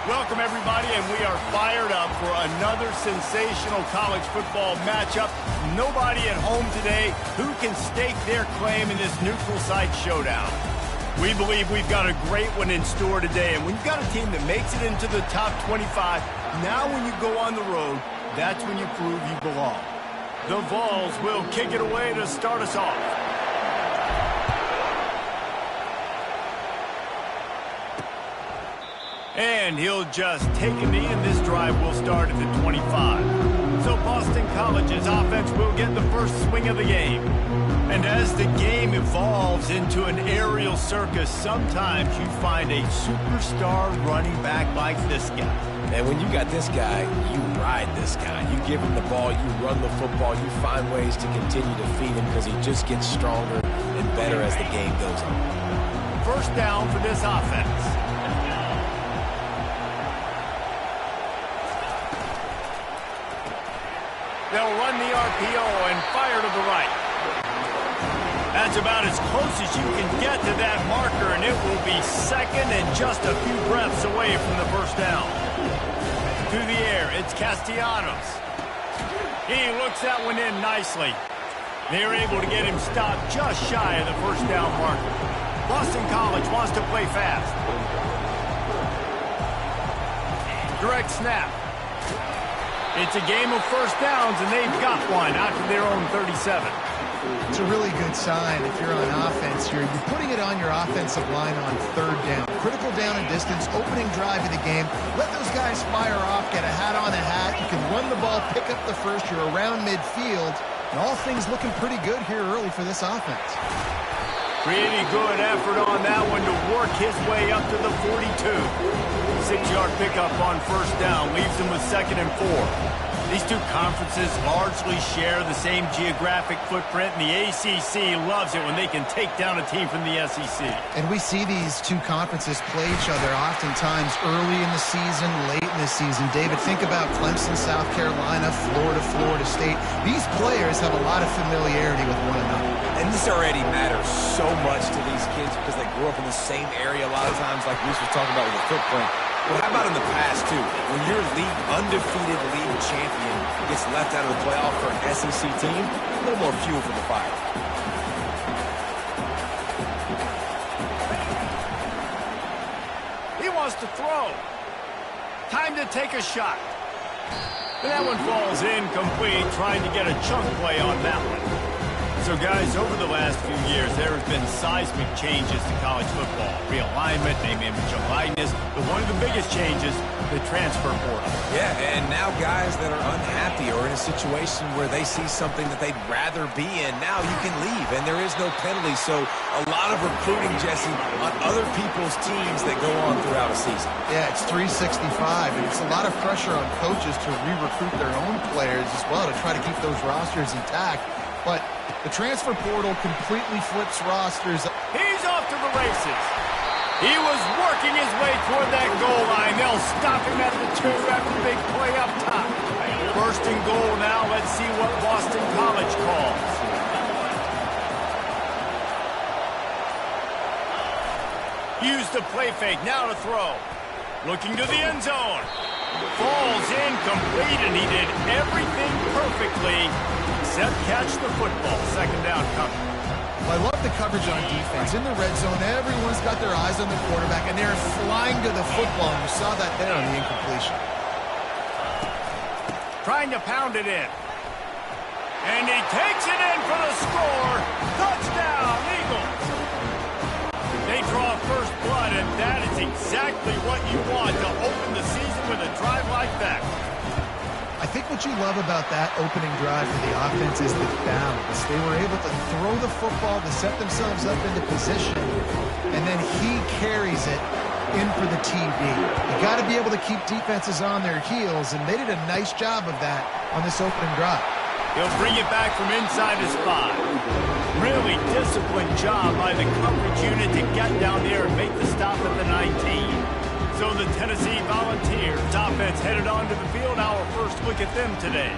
Welcome, everybody, and we are fired up for another sensational college football matchup. Nobody at home today who can stake their claim in this neutral site showdown. We believe we've got a great one in store today, and when you've got a team that makes it into the top 25, now when you go on the road, that's when you prove you belong. The Vols will kick it away to start us off. And he'll just take a knee, and this drive will start at the 25. So Boston College's offense will get the first swing of the game. And as the game evolves into an aerial circus, sometimes you find a superstar running back like this guy. And when you got this guy, you ride this guy. You give him the ball, you run the football, you find ways to continue to feed him because he just gets stronger and better as the game goes on. First down for this offense. They'll run the RPO and fire to the right. That's about as close as you can get to that marker, and it will be second and just a few breaths away from the first down. Through the air, it's Castellanos. He looks that one in nicely. They're able to get him stopped just shy of the first down marker. Boston College wants to play fast. Direct snap. It's a game of first downs, and they've got one out to their own 37. It's a really good sign if you're on offense here. You're putting it on your offensive line on third down. Critical down and distance, opening drive of the game. Let those guys fire off, get a hat on a hat. You can run the ball, pick up the first. You're around midfield. And all things looking pretty good here early for this offense. Pretty good effort on that one to work his way up to the 42. 6-yard pickup on first down leaves him with 2nd and 4. These two conferences largely share the same geographic footprint, and the ACC loves it when they can take down a team from the SEC. And we see these two conferences play each other oftentimes early in the season, late in the season. David, think about Clemson, South Carolina, Florida, Florida State. These players have a lot of familiarity with one another. And this already matters so much to these kids because they grew up in the same area a lot of times, like Reese was talking about with the footprint. Well, how about in the past, too? When your undefeated league champion gets left out of the playoff for an SEC team, a little more fuel for the fire. He wants to throw. Time to take a shot. And that one falls incomplete, trying to get a chunk play on that one. So, guys, over the last few years, there has been seismic changes to college football. Realignment, name, image, and likeness. But one of the biggest changes, the transfer portal. Yeah, and now guys that are unhappy or in a situation where they see something that they'd rather be in, now you can leave, and there is no penalty. So a lot of recruiting, Jesse, on other people's teams that go on throughout a season. Yeah, it's 365, and it's a lot of pressure on coaches to re-recruit their own players as well to try to keep those rosters intact. But the transfer portal completely flips rosters. He's off to the races. He was working his way toward that goal line. They'll stop him at the 2 after the big play up top. First and goal now. Let's see what Boston College calls. Used the play fake. Now to throw. Looking to the end zone. Falls incomplete, and he did everything perfectly except catch the football. 2nd down coming. Well, I love the coverage on defense. In the red zone, everyone's got their eyes on the quarterback, and they're flying to the football, and you saw that there on the incompletion. Trying to pound it in. And he takes it in for the score. Touchdown, Eagles. They draw first blood, and that is exactly what you want to open the season with a drive like that. I think what you love about that opening drive for the offense is the balance. They were able to throw the football to set themselves up into position, and then he carries it in for the TD. You got to be able to keep defenses on their heels, and they did a nice job of that on this opening drive. He'll bring it back from inside his 5. Really disciplined job by the coverage unit to get down there and make the stop at the 19. So the Tennessee Volunteers offense headed onto the field. Our first look at them today.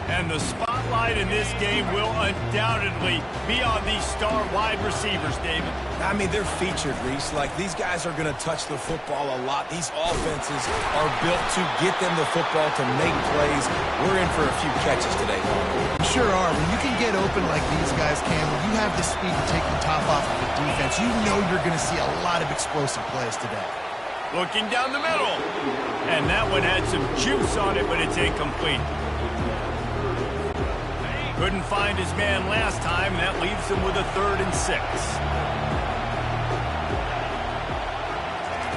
And the spotlight spotlight in this game will undoubtedly be on these star wide receivers, David. I mean, they're featured, Reese. Like, these guys are going to touch the football a lot. These offenses are built to get them the football, to make plays. We're in for a few catches today. You sure are. When you can get open like these guys can, when you have the speed to take the top off of the defense, you know you're going to see a lot of explosive plays today. Looking down the middle. And that one had some juice on it, but it's incomplete. Couldn't find his man last time, and that leaves him with a 3rd and 6.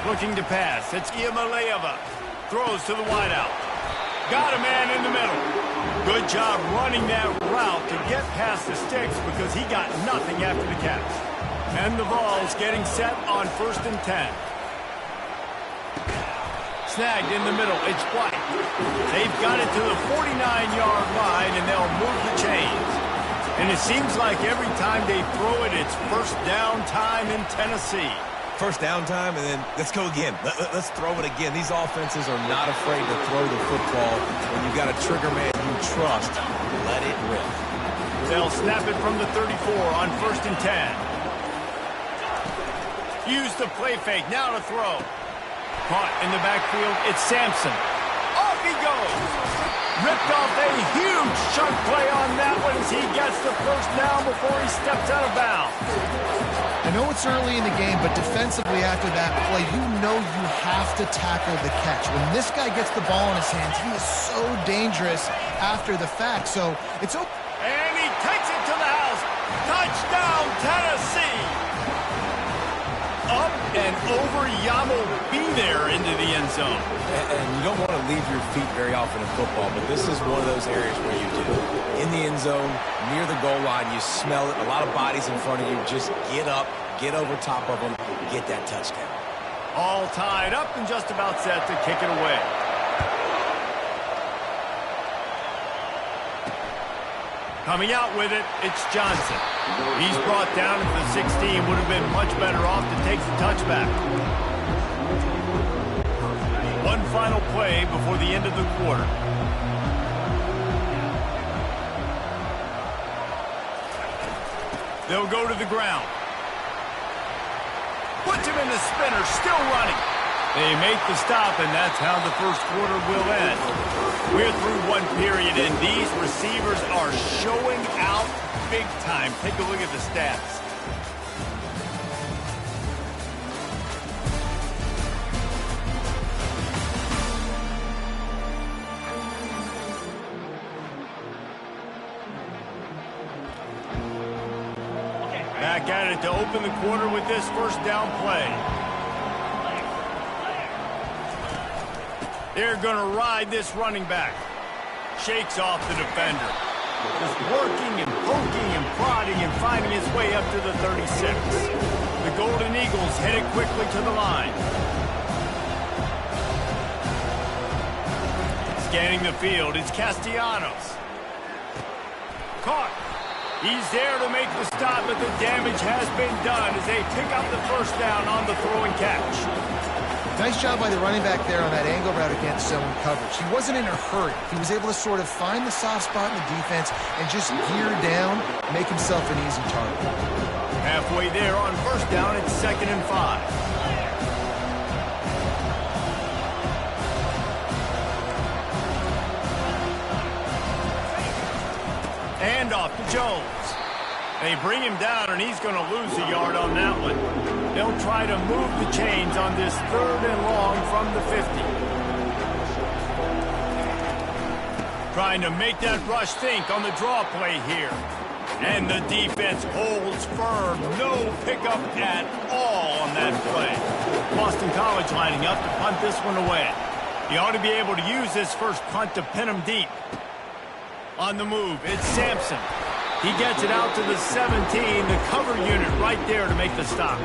Looking to pass. It's Ncaa. Throws to the wideout. Got a man in the middle. Good job running that route to get past the sticks because he got nothing after the catch. And the Vols getting set on 1st and 10. Snagged in the middle. It's White. They've got it to the 49-yard line, and they'll move the chains. And it seems like every time they throw it, it's first down time in Tennessee. First down time, and then let's go again. Let's throw it again. These offenses are not afraid to throw the football. When you've got a trigger man you trust, let it rip. They'll snap it from the 34 on 1st and 10. Use the play fake. Now to throw. Caught in the backfield, it's Sampson. Off he goes. Ripped off a huge chunk play on that one as he gets the first down before he steps out of bounds. I know it's early in the game, but defensively after that play, you know you have to tackle the catch. When this guy gets the ball in his hands, he is so dangerous after the fact. So it's open. And he takes it to the house. Touchdown, Tennessee. Up and over, Yamo be there into the end zone. And you don't want to leave your feet very often in football, but this is one of those areas where you do. In the end zone, near the goal line, you smell it. A lot of bodies in front of you. Just get up, get over top of them, get that touchdown. All tied up and just about set to kick it away. Coming out with it, it's Johnson. He's brought down at the 16. Would have been much better off to take the touchback. One final play before the end of the quarter. They'll go to the ground. Puts him in the spinner, still running. They make the stop, and that's how the first quarter will end. We're through one period, and these receivers are showing out big time. Take a look at the stats. Back at it to open the quarter with this first down play. They're going to ride this running back. Shakes off the defender. Just working and poking and prodding and finding his way up to the 36. The Golden Eagles headed quickly to the line. Scanning the field, it's Castellanos. Caught. He's there to make the stop, but the damage has been done as they pick up the first down on the throw and catch. Nice job by the running back there on that angle route against zone coverage. He wasn't in a hurry. He was able to sort of find the soft spot in the defense and just gear down, make himself an easy target. Halfway there on first down, it's 2nd and 5. And off to Jones. They bring him down, and he's going to lose a yard on that one. They'll try to move the chains on this 3rd and long from the 50. Trying to make that rush think on the draw play here. And the defense holds firm. No pickup at all on that play. Boston College lining up to punt this one away. He ought to be able to use this first punt to pin him deep. On the move, it's Sampson. He gets it out to the 17, the cover unit right there to make the stop.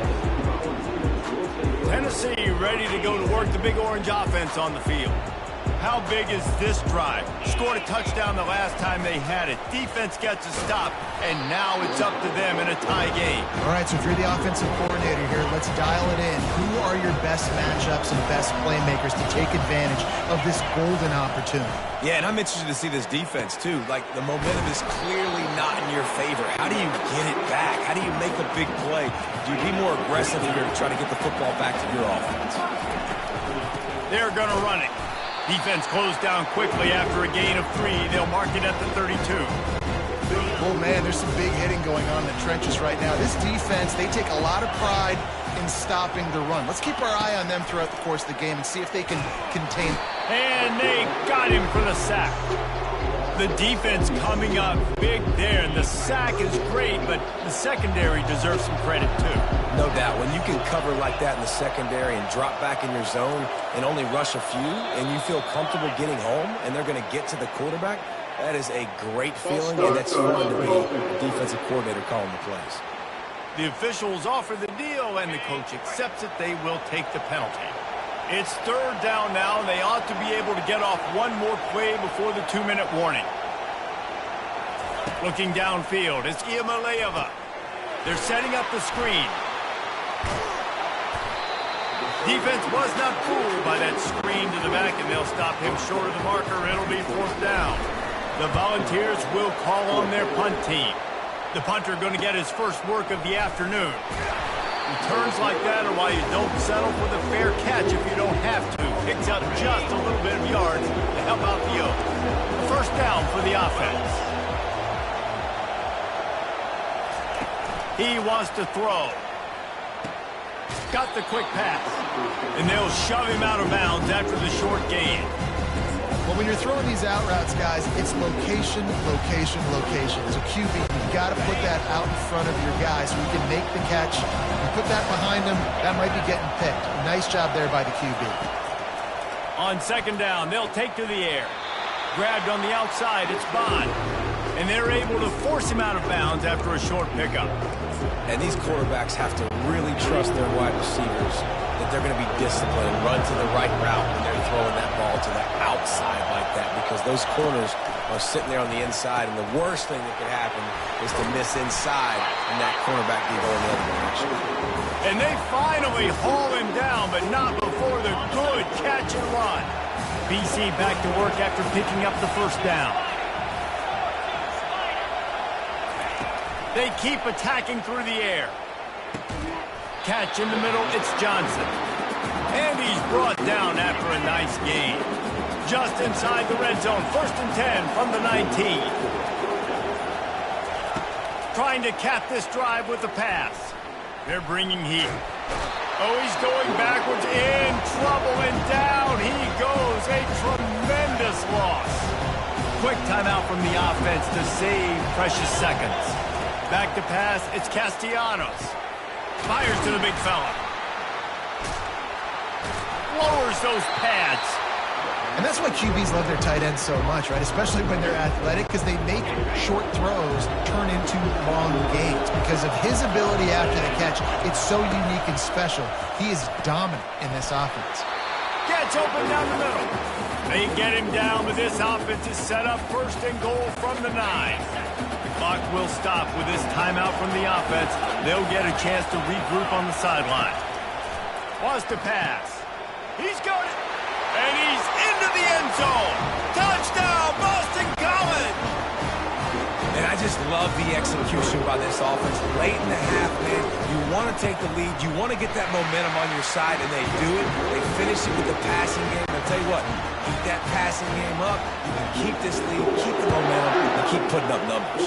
Tennessee ready to go to work the Big Orange offense on the field. How big is this drive? Scored a touchdown the last time they had it. Defense gets a stop, and now it's up to them in a tie game. All right, so if you're the offensive coordinator here, let's dial it in. Who are your best matchups and best playmakers to take advantage of this golden opportunity? Yeah, and I'm interested to see this defense, too. Like, the momentum is clearly not in your favor. How do you get it back? How do you make a big play? Do you be more aggressive here to try to get the football back to your offense? They're going to run it. Defense closed down quickly after a gain of 3. They'll mark it at the 32. Oh, man, there's some big hitting going on in the trenches right now. This defense, they take a lot of pride in stopping the run. Let's keep our eye on them throughout the course of the game and see if they can contain. And they got him for the sack. The defense coming up big there, and the sack is great, but the secondary deserves some credit, too. No doubt. When you can cover like that in the secondary and drop back in your zone and only rush a few, and you feel comfortable getting home, and they're going to get to the quarterback, that is a great feeling, and that's fun to be a defensive coordinator calling the plays. The officials offer the deal, and the coach accepts it. They will take the penalty. It's 3rd down now, and they ought to be able to get off one more play before the 2-minute warning. Looking downfield, it's Ncaa. They're setting up the screen. Defense was not fooled by that screen to the back, and they'll stop him short of the marker. It'll be 4th down. The Volunteers will call on their punt team. The punter going to get his first work of the afternoon. Returns like that are why you don't settle for the fair catch if you don't have to. Picks up just a little bit of yards to help out the Oak. 1st down for the offense. He wants to throw. Got the quick pass. And they'll shove him out of bounds after the short gain. Well, when you're throwing these out routes, guys, it's location, location, location. As a QB, you've got to put that out in front of your guy so he can make the catch. You put that behind him, that might be getting picked. Nice job there by the QB. On 2nd down, they'll take to the air. Grabbed on the outside, it's Bond. And they're able to force him out of bounds after a short pickup. And these quarterbacks have to really trust their wide receivers that they're going to be disciplined and run to the right route when they're throwing that ball to the outside like that, because those corners are sitting there on the inside, and the worst thing that could happen is to miss inside and that cornerback be going the other direction. And they finally haul him down, but not before the good catch and run. BC back to work after picking up the 1st down. They keep attacking through the air. Catch in the middle, it's Johnson. And he's brought down after a nice gain. Just inside the red zone, 1st and 10 from the 19. Trying to cap this drive with the pass. They're bringing heat. Oh, he's going backwards, in trouble, and down he goes. A tremendous loss. Quick timeout from the offense to save precious seconds. Back to pass, it's Castellanos. Fires to the big fella. Lowers those pads. And that's why QBs love their tight ends so much, right? Especially when they're athletic, because they make short throws turn into long gains. Because of his ability after the catch, it's so unique and special. He is dominant in this offense. Gets open down the middle. They get him down, but this offense is set up 1st and goal from the 9. Clock will stop with this timeout from the offense. They'll get a chance to regroup on the sideline. Wants to pass. He's got it. And he's into the end zone. Touchdown, Boston College! And I just love the execution by this offense. Late in the half, man, you want to take the lead. You want to get that momentum on your side, and they do it. They finish it with the passing game. I'll tell you what, keep that passing game up. You can keep this lead, keep the momentum, and keep putting up numbers.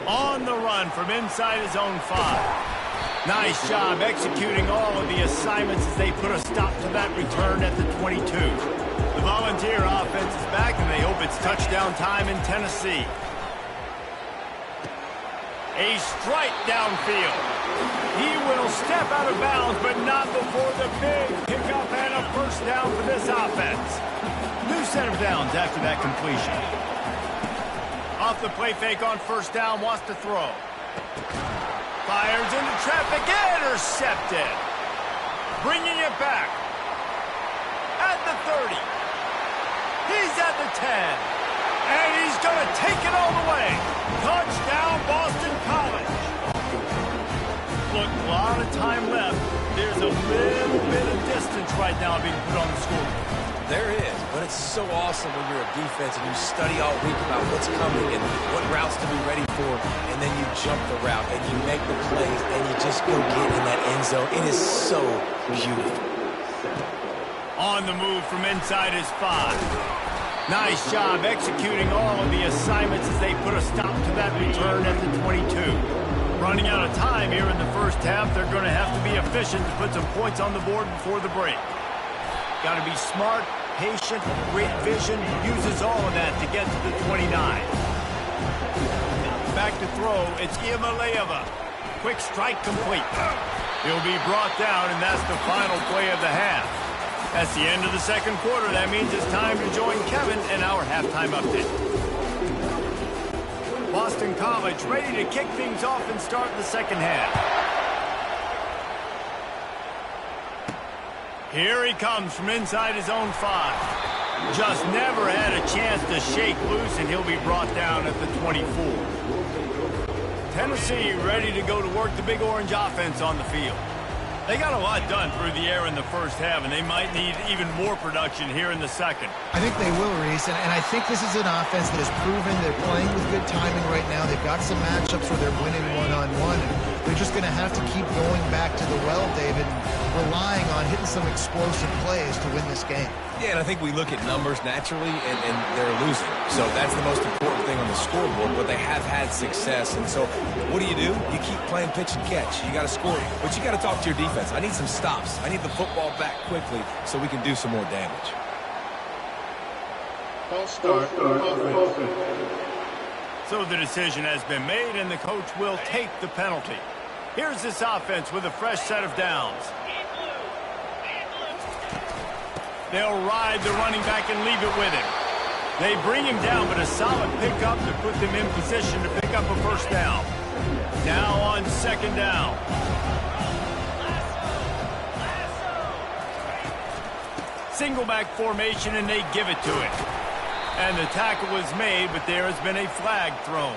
On the run from inside his own 5. Nice job executing all of the assignments as they put a stop to that return at the 22. The Volunteer offense is back, and they hope it's touchdown time in Tennessee. A strike downfield. He will step out of bounds, but not before the big pickup and a 1st down for this offense. New set of downs after that completion. Off the play fake on 1st down, wants to throw. Fires into traffic, intercepted. Bringing it back. At the 30. He's at the 10. And he's going to take it all the way. Touchdown, Boston College. Look, a lot of time left. There's a little bit of distance right now being put on the scoreboard. There is, but it's so awesome when you're a defense and you study all week about what's coming and what routes to be ready for, and then you jump the route and you make the plays and you just go get in that end zone. It is so beautiful. On the move from inside his 5. Nice job executing all of the assignments as they put a stop to that return at the 22. Running out of time here in the first half, they're going to have to be efficient to put some points on the board before the break. Got to be smart, patient, great vision, uses all of that to get to the 29. Back to throw, it's Ncaa. Quick strike complete. He'll be brought down, and that's the final play of the half. That's the end of the second quarter. That means it's time to join Kevin in our halftime update. Boston College ready to kick things off and start the second half. Here he comes from inside his own 5. Just never had a chance to shake loose, and he'll be brought down at the 24. Tennessee ready to go to work the Big Orange offense on the field. They got a lot done through the air in the first half, and they might need even more production here in the second. I think they will, Reese, and I think this is an offense that has proven they're playing with good timing right now. They've got some matchups where they're winning one-on-one. They're just going to have to keep going back to the well, David, and relying on hitting some explosive plays to win this game. Yeah, and I think we look at numbers naturally, and they're losing. So that's the most important thing on the scoreboard, but they have had success. And so what do? You keep playing pitch and catch. You got to score, but you got to talk to your defense. I need some stops. I need the football back quickly so we can do some more damage. False start. So the decision has been made, and the coach will take the penalty. Here's this offense with a fresh set of downs. They'll ride the running back and leave it with him. They bring him down, but a solid pickup to put them in position to pick up a first down. Now on second down. Single back formation, and they give it to him. And the tackle was made, but there has been a flag thrown.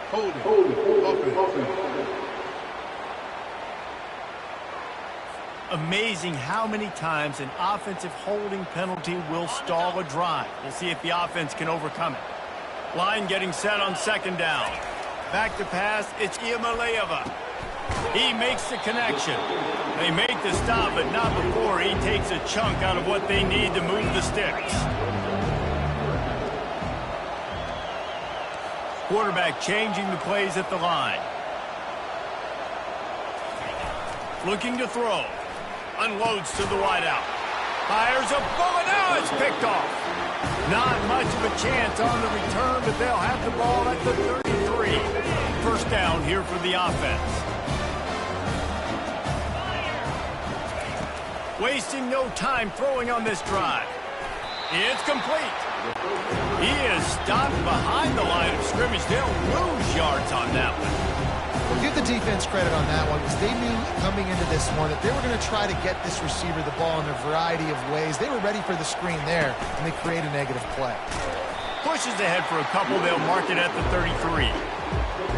Hold it. Amazing how many times an offensive holding penalty will stall a drive. We'll see if the offense can overcome it. Line getting set on second down. Back to pass, it's Ncaa. He makes the connection. They make the stop, but not before he takes a chunk out of what they need to move the sticks. Quarterback changing the plays at the line. Looking to throw. Unloads to the wideout. Fires a bullet. Now it's picked off. Not much of a chance on the return, but they'll have the ball at the 33. First down here for the offense. Wasting no time throwing on this drive. It's complete. He is stopped behind the line of scrimmage. They'll lose yards on that one. Well, give the defense credit on that one because they knew coming into this one that they were going to try to get this receiver the ball in a variety of ways. They were ready for the screen there, and they create a negative play. Pushes ahead for a couple. They'll mark it at the 33.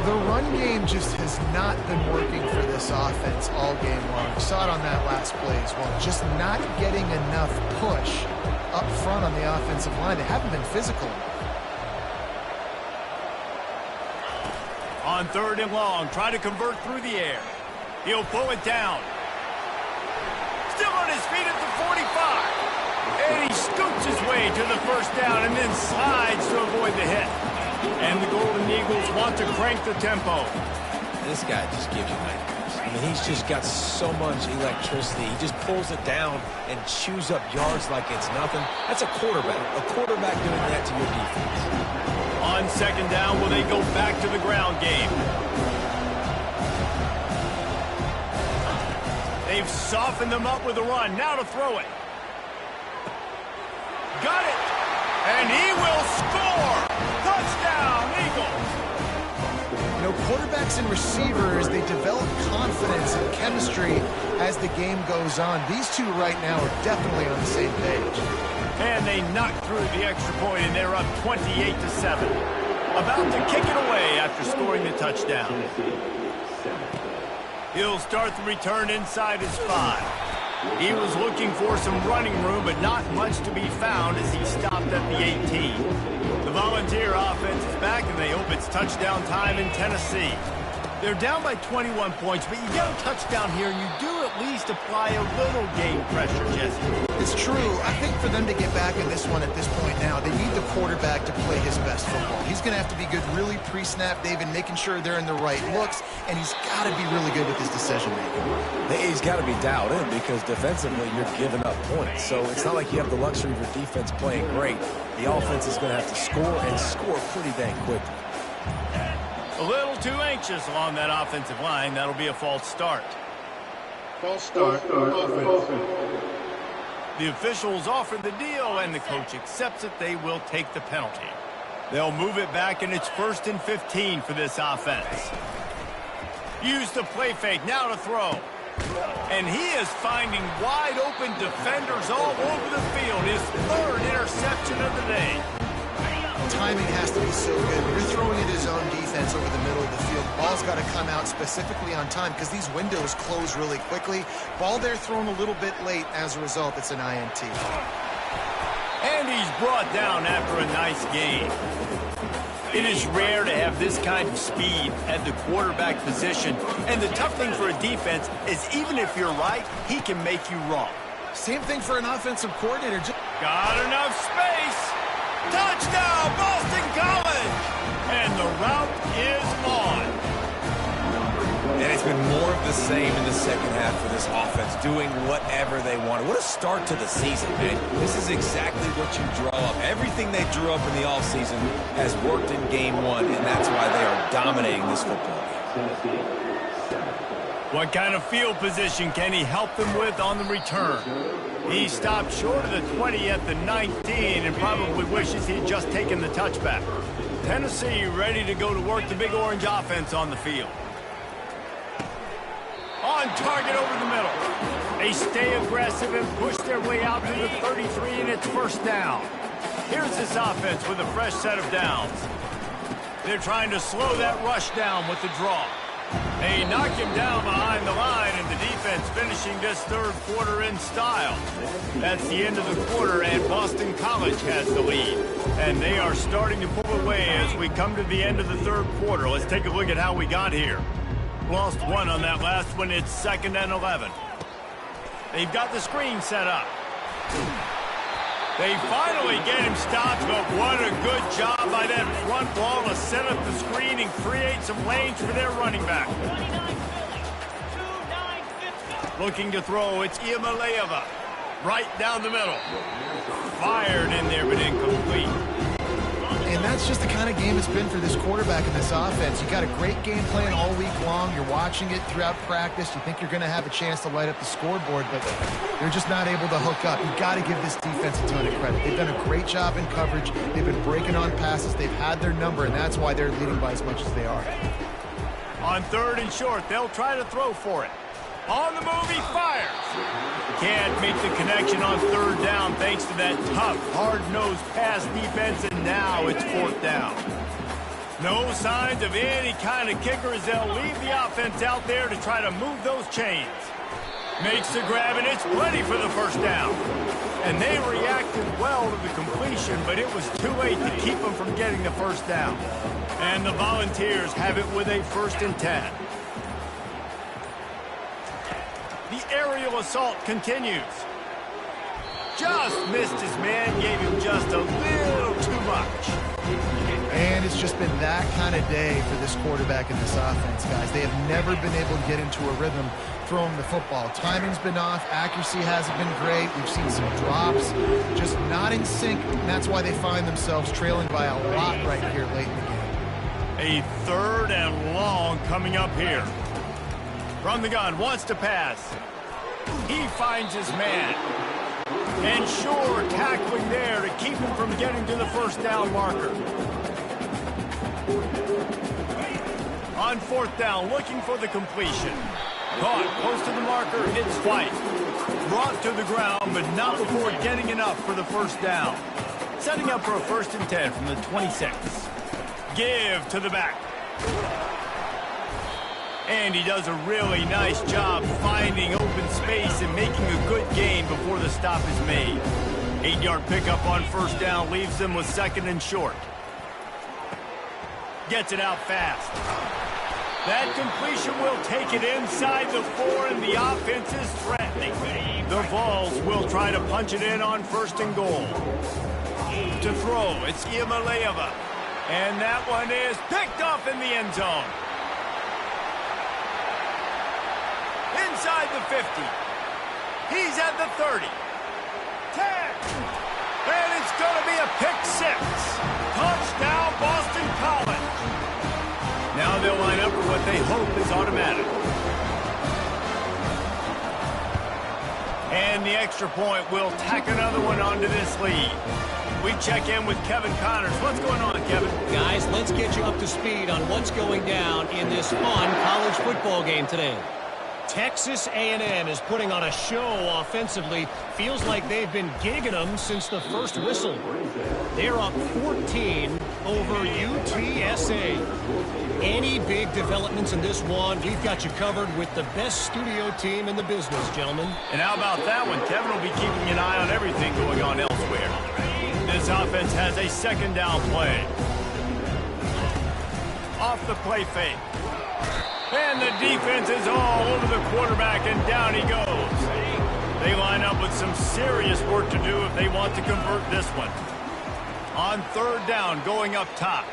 The run game just has not been working for this offense all game long. We saw it on that last play as well. Just not getting enough push up front on the offensive line. They haven't been physical enough. On third and long, try to convert through the air. He'll pull it down. Still on his feet at the 45. And he scoots his way to the first down and then slides to avoid the hit. And the Golden Eagles want to crank the tempo. This guy just gives you nightmares. I mean, he's just got so much electricity. He just pulls it down and chews up yards like it's nothing. That's a quarterback. A quarterback doing that to your defense. On second down, will they go back to the ground game? They've softened them up with a run. Now to throw it. Got it. And he will score. Touchdown, Eagles. You know, quarterbacks and receivers, they develop confidence and chemistry as the game goes on. These two right now are definitely on the same page. And they knocked through the extra point, and they're up 28-7. About to kick it away after scoring the touchdown. He'll start the return inside his 5. He was looking for some running room, but not much to be found as he stopped at the 18. The Volunteer offense is back, and they hope it's touchdown time in Tennessee. They're down by 21 points, but you get a touchdown here, and you do at least apply a little game pressure, Jesse. It's true. I think for them to get back in this one at this point now, they need the quarterback to play his best football. He's going to have to be good really pre-snap, David, making sure they're in the right looks, and he's got to be really good with his decision-making. He's got to be dialed in because defensively you're giving up points. So it's not like you have the luxury of your defense playing great. The offense is going to have to score and score pretty dang quickly. A little too anxious along that offensive line. That'll be a false start. False start. Offense. The officials offer the deal, and the coach accepts it. They will take the penalty. They'll move it back, and it's 1st and 15 for this offense. Use the play fake. Now to throw. And he is finding wide-open defenders all over the field. His 3rd interception of the day. Timing has to be so good. When you're throwing at his own defense over the middle of the field, ball's got to come out specifically on time because these windows close really quickly. Ball there thrown a little bit late. As a result, it's an INT. And he's brought down after a nice gain. It is rare to have this kind of speed at the quarterback position. And the tough thing for a defense is even if you're right, he can make you wrong. Same thing for an offensive coordinator. Got enough space. Touchdown, Boston College! And the route is on. And it's been more of the same in the second half for this offense, doing whatever they wanted. What a start to the season, man. This is exactly what you draw up. Everything they drew up in the offseason has worked in game 1, and that's why they are dominating this football game. What kind of field position can he help them with on the return? He stopped short of the 20 at the 19 and probably wishes he'd just taken the touchback. Tennessee ready to go to work the Big Orange offense on the field. On target over the middle. They stay aggressive and push their way out to the 33, and it's 1st down. Here's this offense with a fresh set of downs. They're trying to slow that rush down with the draw. They knock him down behind the line, and the defense finishing this 3rd quarter in style. That's the end of the quarter, and Boston College has the lead. And they are starting to pull away as we come to the end of the 3rd quarter. Let's take a look at how we got here. Lost 1 on that last one. It's 2nd and 11. They've got the screen set up. They finally get him stopped, but what a good job by that front ball to set up the screen and create some lanes for their running back. Looking to throw, it's Iamaleava. Right down the middle. Fired in there, but incomplete. And that's just the kind of game it's been for this quarterback in this offense. You got a great game plan all week long. You're watching it throughout practice. You think you're going to have a chance to light up the scoreboard, but they're just not able to hook up. You got to give this defense a ton of credit. They've done a great job in coverage. They've been breaking on passes. They've had their number, and that's why they're leading by as much as they are. On 3rd and short, they'll try to throw for it. On the move, he fires. Can't make the connection on 3rd down thanks to that tough, hard-nosed pass defense, and now it's 4th down. No signs of any kind of kicker as they'll leave the offense out there to try to move those chains. Makes the grab, and it's plenty for the 1st down. And they reacted well to the completion, but it was too late to keep them from getting the 1st down. And the Volunteers have it with a 1st and 10. The aerial assault continues. Just missed his man, gave him just a little too much. And it's just been that kind of day for this quarterback in this offense, guys. They have never been able to get into a rhythm throwing the football. Timing's been off. Accuracy hasn't been great. We've seen some drops, just not in sync, and that's why they find themselves trailing by a lot right here late in the game. A 3rd and long coming up here. From the gun, wants to pass. He finds his man. And sure, tackling there to keep him from getting to the 1st down marker. On 4th down, looking for the completion. Caught close to the marker. It's White. Brought to the ground, but not before getting enough for the first down. Setting up for a 1st and 10 from the 26. Give to the back. And he does a really nice job finding open space and making a good gain before the stop is made. 8-yard pickup on 1st down leaves them with 2nd and short. Gets it out fast. That completion will take it inside the 4, and the offense is threatening. The Vols will try to punch it in on 1st and goal. To throw, it's Ncaa. And that one is picked off in the end zone. Inside the 50. He's at the 30. 10. And it's going to be a pick 6. Touchdown, Boston College. Now they'll line up for what they hope is automatic. And the extra point will tack another one onto this lead. We check in with Kevin Connors. What's going on, Kevin? Guys, let's get you up to speed on what's going down in this fun college football game today. Texas A&M is putting on a show offensively. Feels like they've been gigging them since the first whistle. They're up 14 over UTSA. Any big developments in this one, we've got you covered with the best studio team in the business, gentlemen. And how about that one? Kevin will be keeping an eye on everything going on elsewhere. This offense has a 2nd down play. Off the play fake. And the defense is all over the quarterback, and down he goes. They line up with some serious work to do if they want to convert this one. On 3rd down, going up top.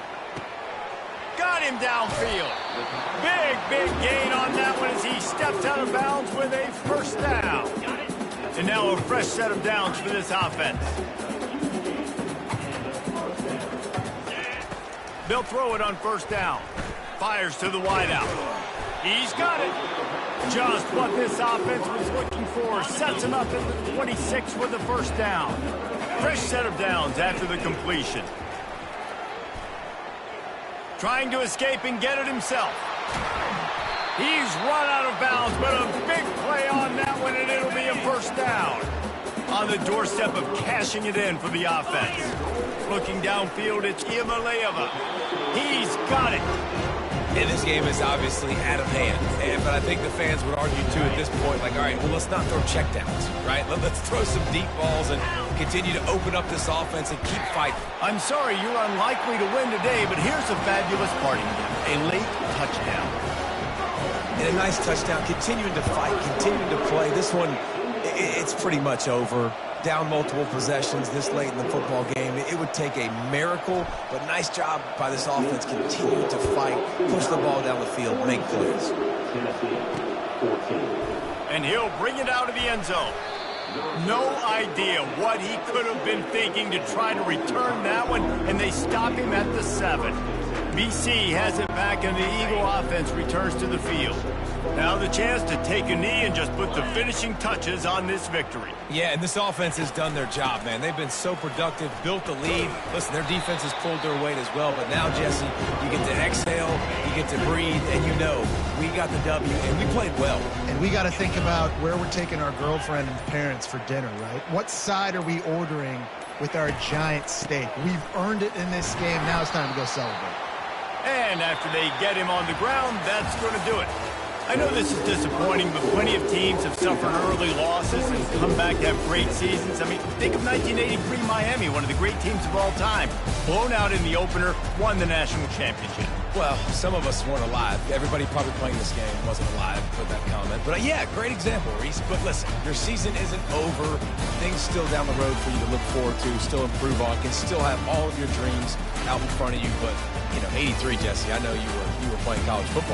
Got him downfield. Big gain on that one as he steps out of bounds with a 1st down. And now a fresh set of downs for this offense. They'll throw it on 1st down. Fires to the wideout. He's got it. Just what this offense was looking for. Sets him up at the 26 with the 1st down. Fresh set of downs after the completion. Trying to escape and get it himself. He's run out of bounds, but a big play on that one, and it'll be a 1st down. On the doorstep of cashing it in for the offense. Looking downfield, it's Ncaa. He's got it. And this game is obviously out of hand. But I think the fans would argue, too, at this point, like, all right, well, let's not throw checkdowns, right? Let's throw some deep balls and continue to open up this offense and keep fighting. I'm sorry you're unlikely to win today, but here's a fabulous parting gift. A late touchdown. And a nice touchdown, continuing to fight, continuing to play. This one, it's pretty much over. Down multiple possessions this late in the football game. It would take a miracle, but nice job by this offense continuing to fight, push the ball down the field, make plays. And he'll bring it out of the end zone. No idea what he could have been thinking to try to return that one, and they stop him at the 7. BC has it back, and the Eagle offense returns to the field. Now the chance to take a knee and just put the finishing touches on this victory. Yeah, and this offense has done their job, man. They've been so productive, built the lead. Listen, their defense has pulled their weight as well. But now, Jesse, you get to exhale, you get to breathe, and you know we got the W, and we played well. And we got to think about where we're taking our girlfriend and parents for dinner, right? What side are we ordering with our giant steak? We've earned it in this game. Now it's time to go celebrate. And after they get him on the ground, that's going to do it. I know this is disappointing, but plenty of teams have suffered early losses and come back to have great seasons. I mean, think of 1983 Miami, one of the great teams of all time. Blown out in the opener, won the national championship. Well, some of us weren't alive. Everybody probably playing this game wasn't alive for that comment. But yeah, great example, Reese. But listen, your season isn't over. Things still down the road for you to look forward to, still improve on, can still have all of your dreams out in front of you. But, you know, 83, Jesse, I know you were playing college football.